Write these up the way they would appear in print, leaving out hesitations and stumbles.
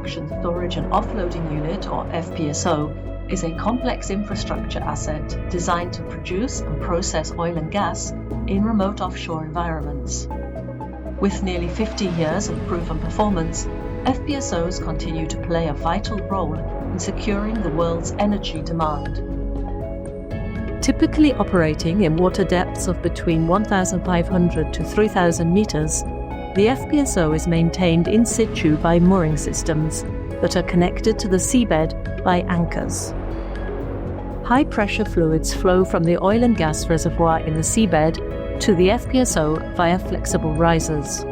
Production Storage and Offloading Unit, or FPSO, is a complex infrastructure asset designed to produce and process oil and gas in remote offshore environments. With nearly 50 years of proven performance, FPSOs continue to play a vital role in securing the world's energy demand. Typically operating in water depths of between 1,500 to 3,000 meters, the FPSO is maintained in situ by mooring systems that are connected to the seabed by anchors. High-pressure fluids flow from the oil and gas reservoir in the seabed to the FPSO via flexible risers.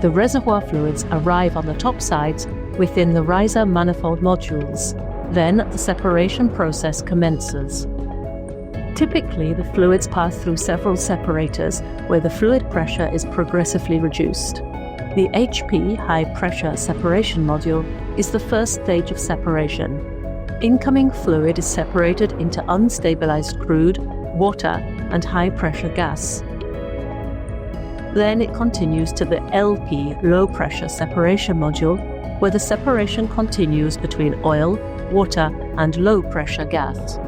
The reservoir fluids arrive on the top sides within the riser manifold modules. Then the separation process commences. Typically, the fluids pass through several separators where the fluid pressure is progressively reduced. The HP high-pressure separation module is the first stage of separation. Incoming fluid is separated into unstabilized crude, water, and high-pressure gas. Then it continues to the LP low-pressure separation module, where the separation continues between oil, water, and low-pressure gas.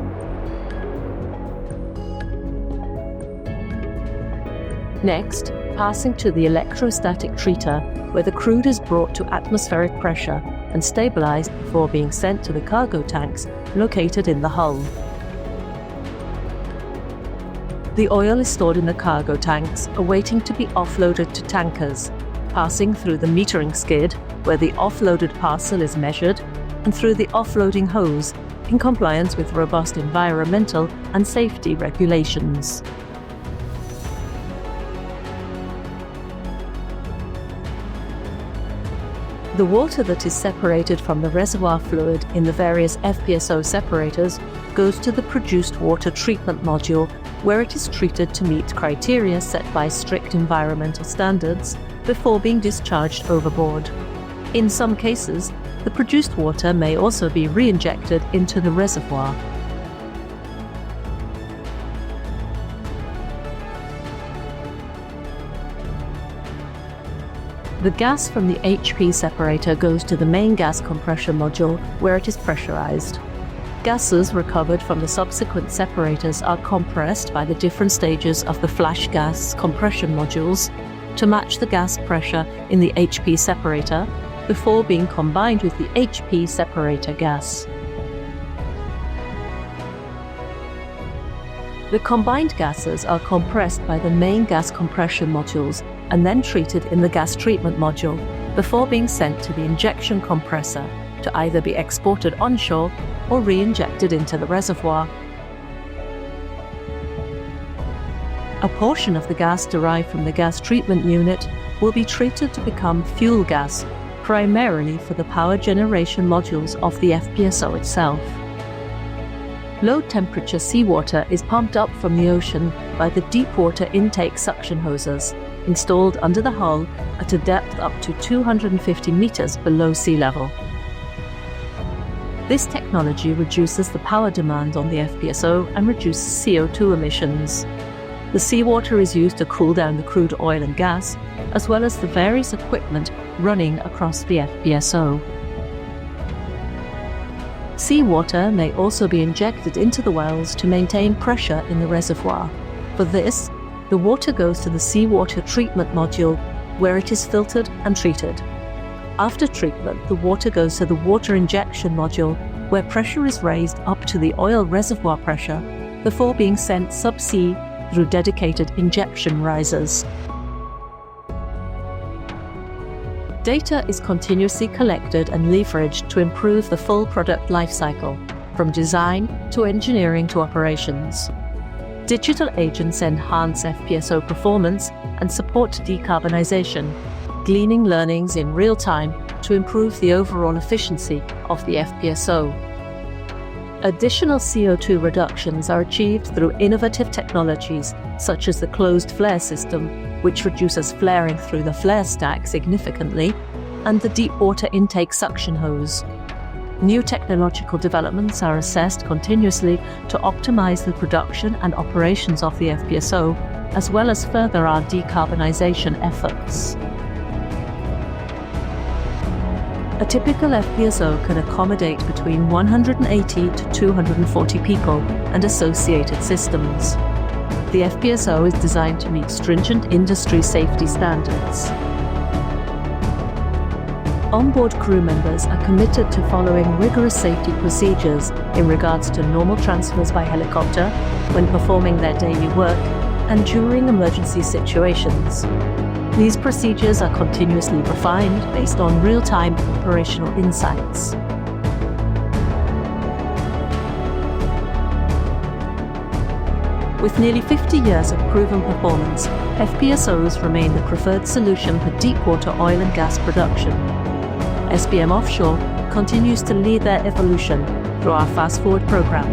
Next, passing to the electrostatic treater, where the crude is brought to atmospheric pressure and stabilized before being sent to the cargo tanks located in the hull. The oil is stored in the cargo tanks, awaiting to be offloaded to tankers, passing through the metering skid, where the offloaded parcel is measured, and through the offloading hose, in compliance with robust environmental and safety regulations. The water that is separated from the reservoir fluid in the various FPSO separators goes to the produced water treatment module, where it is treated to meet criteria set by strict environmental standards before being discharged overboard. In some cases, the produced water may also be re-injected into the reservoir. The gas from the HP separator goes to the main gas compression module, where it is pressurized. Gases recovered from the subsequent separators are compressed by the different stages of the flash gas compression modules to match the gas pressure in the HP separator before being combined with the HP separator gas. The combined gases are compressed by the main gas compression modules and then treated in the gas treatment module before being sent to the injection compressor to either be exported onshore or re-injected into the reservoir. A portion of the gas derived from the gas treatment unit will be treated to become fuel gas, primarily for the power generation modules of the FPSO itself. Low temperature seawater is pumped up from the ocean by the deepwater intake suction hoses, installed under the hull at a depth up to 250 meters below sea level. This technology reduces the power demand on the FPSO and reduces CO2 emissions. The seawater is used to cool down the crude oil and gas, as well as the various equipment running across the FPSO. Seawater may also be injected into the wells to maintain pressure in the reservoir. For this, the water goes to the seawater treatment module, where it is filtered and treated. After treatment, the water goes to the water injection module, where pressure is raised up to the oil reservoir pressure before being sent subsea through dedicated injection risers. Data is continuously collected and leveraged to improve the full product lifecycle, from design to engineering to operations. Digital agents enhance FPSO performance and support decarbonization, gleaning learnings in real time to improve the overall efficiency of the FPSO. Additional CO2 reductions are achieved through innovative technologies such as the closed flare system, which reduces flaring through the flare stack significantly, and the deepwater intake suction hose. New technological developments are assessed continuously to optimize the production and operations of the FPSO, as well as further our decarbonization efforts. A typical FPSO can accommodate between 180 to 240 people and associated systems. The FPSO is designed to meet stringent industry safety standards. Onboard crew members are committed to following rigorous safety procedures in regards to normal transfers by helicopter, when performing their daily work, and during emergency situations. These procedures are continuously refined based on real-time operational insights. With nearly 50 years of proven performance, FPSOs remain the preferred solution for deepwater oil and gas production. SBM Offshore continues to lead their evolution through our Fast Forward program,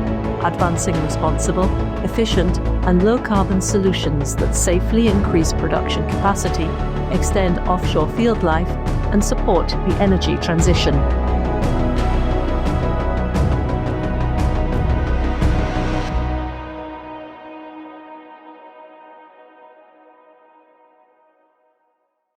advancing responsible, efficient, and low-carbon solutions that safely increase production capacity, extend offshore field life, and support the energy transition.